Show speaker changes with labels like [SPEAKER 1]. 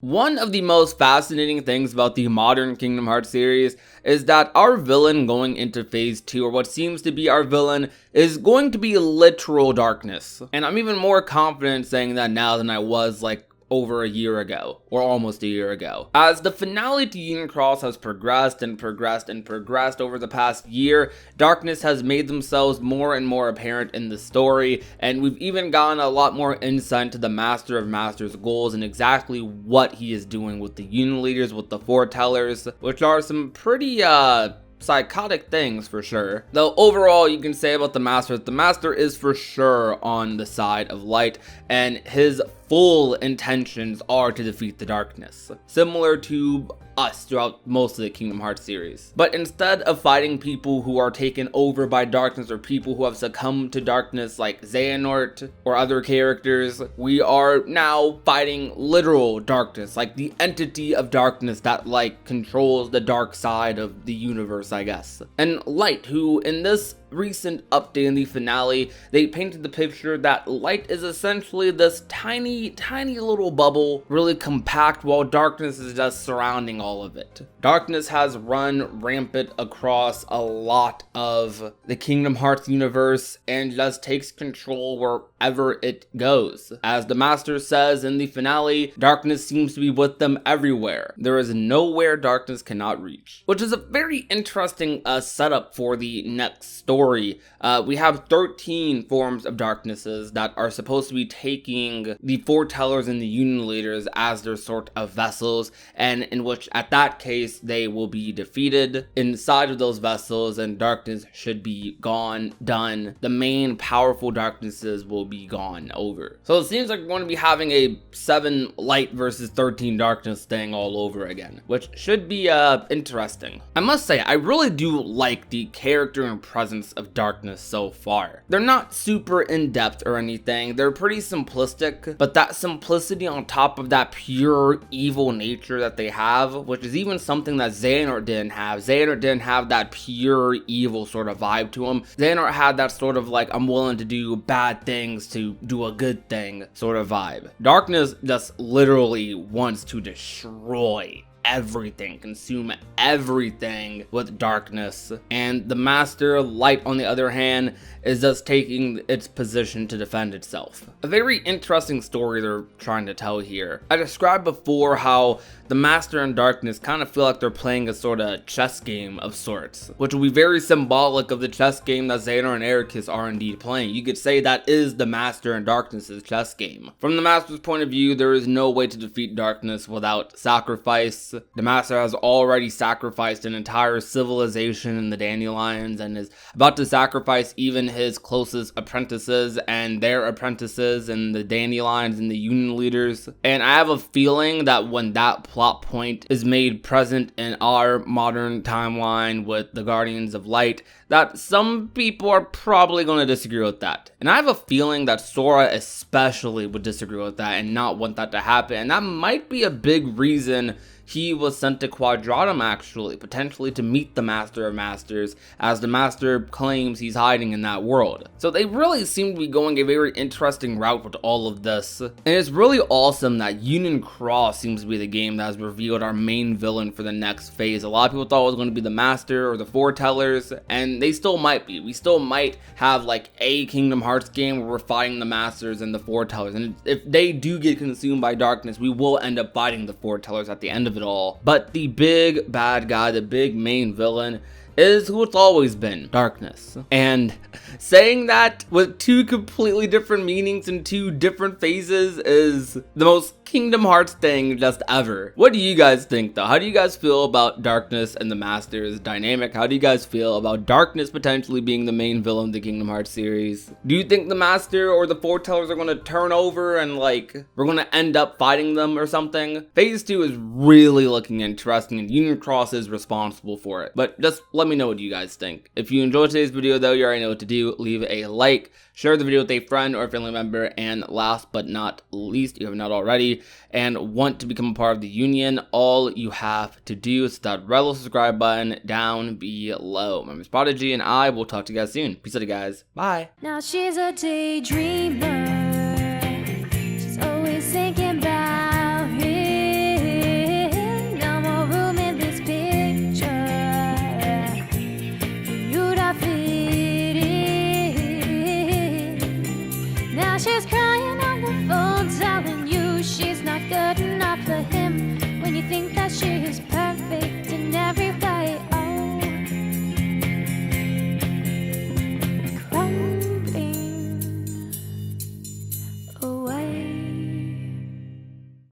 [SPEAKER 1] One of the most fascinating things about the modern Kingdom Hearts series is that our villain going into phase 2, or what seems to be our villain, is going to be literal darkness. And I'm even more confident saying that now than I was over a year ago, or almost a year ago. As the finale to Union Cross has progressed and progressed and progressed over the past year, darkness has made themselves more and more apparent in the story, and we've even gotten a lot more insight to the Master of Masters' goals and exactly what he is doing with the Union leaders, with the foretellers, which are some pretty, psychotic things for sure. Though overall you can say about the Master is for sure on the side of light, and his full intentions are to defeat the darkness, similar to us throughout most of the Kingdom Hearts series. But instead of fighting people who are taken over by darkness or people who have succumbed to darkness like Xehanort or other characters, we are now fighting literal darkness, like the entity of darkness that controls the dark side of the universe, I guess. And Light, who in this recent update in the finale, they painted the picture that Light is essentially this tiny little bubble, really compact, while darkness is just surrounding all of it. Darkness has run rampant across a lot of the Kingdom Hearts universe and just takes control wherever it goes. As the Master says in the finale, darkness seems to be with them everywhere. There is nowhere darkness cannot reach, which is a very interesting setup for the next story. We have 13 forms of darknesses that are supposed to be taking the foretellers and the Union leaders as their sort of vessels, and in which at that case they will be defeated inside of those vessels, and darkness should be gone, done. The main powerful darknesses will be gone over. So it seems like we're going to be having a 7 light versus 13 darkness thing all over again, which should be interesting. I must say, I really do like the character and presence of darkness so far. They're not super in-depth or anything, they're pretty simplistic, but that simplicity on top of that pure evil nature that they have, which is even something that Xehanort didn't have. Xehanort didn't have that pure evil sort of vibe to him. Xehanort had that sort of I'm willing to do bad things to do a good thing sort of vibe. Darkness just literally wants to destroy everything, consume everything with darkness, and the Master Light, on the other hand, is just taking its position to defend itself. A very interesting story they're trying to tell here. I described before how the Master and Darkness kind of feel like they're playing a sort of chess game of sorts, which will be very symbolic of the chess game that Xehanort and Ericus are indeed playing. You could say that is the Master and Darkness's chess game. From the Master's point of view, there is no way to defeat darkness without sacrifice. The Master has already sacrificed an entire civilization in the Dandelions and is about to sacrifice even his closest apprentices and their apprentices and the Dandelions and the Union leaders. And I have a feeling that when that plot point is made present in our modern timeline with the Guardians of Light, that some people are probably going to disagree with that. And I have a feeling that Sora especially would disagree with that and not want that to happen. And that might be a big reason he was sent to Quadratum, actually, potentially to meet the Master of Masters, as the Master claims he's hiding in that world. So they really seem to be going a very interesting route with all of this. And it's really awesome that Union Cross seems to be the game that has revealed our main villain for the next phase. A lot of people thought it was going to be the Master or the Foretellers, and they still might be. We still might have a Kingdom Hearts game where we're fighting the Masters and the Foretellers. And if they do get consumed by darkness, we will end up fighting the Foretellers at the end of it all. But the big bad guy, the big main villain, is who it's always been, darkness. And saying that with two completely different meanings in two different phases is the most Kingdom Hearts thing just ever. What do you guys think though? How do you guys feel about darkness and the Master's dynamic? How do you guys feel about darkness potentially being the main villain of the Kingdom Hearts series? Do you think the Master or the Foretellers are going to turn over and we're going to end up fighting them or something? Phase 2 is really looking interesting, and Union Cross is responsible for it. But just let me know what you guys think. If you enjoyed today's video though, you already know what to do. Leave a like, share the video with a friend or a family member, and last but not least, if you have not already and want to become a part of the Union, all you have to do is hit that red little subscribe button down below. My name is Prodigy, and I will talk to you guys soon. Peace out, guys. Bye.
[SPEAKER 2] Now she's a daydreamer. She's always thinking about him. think that she is perfect.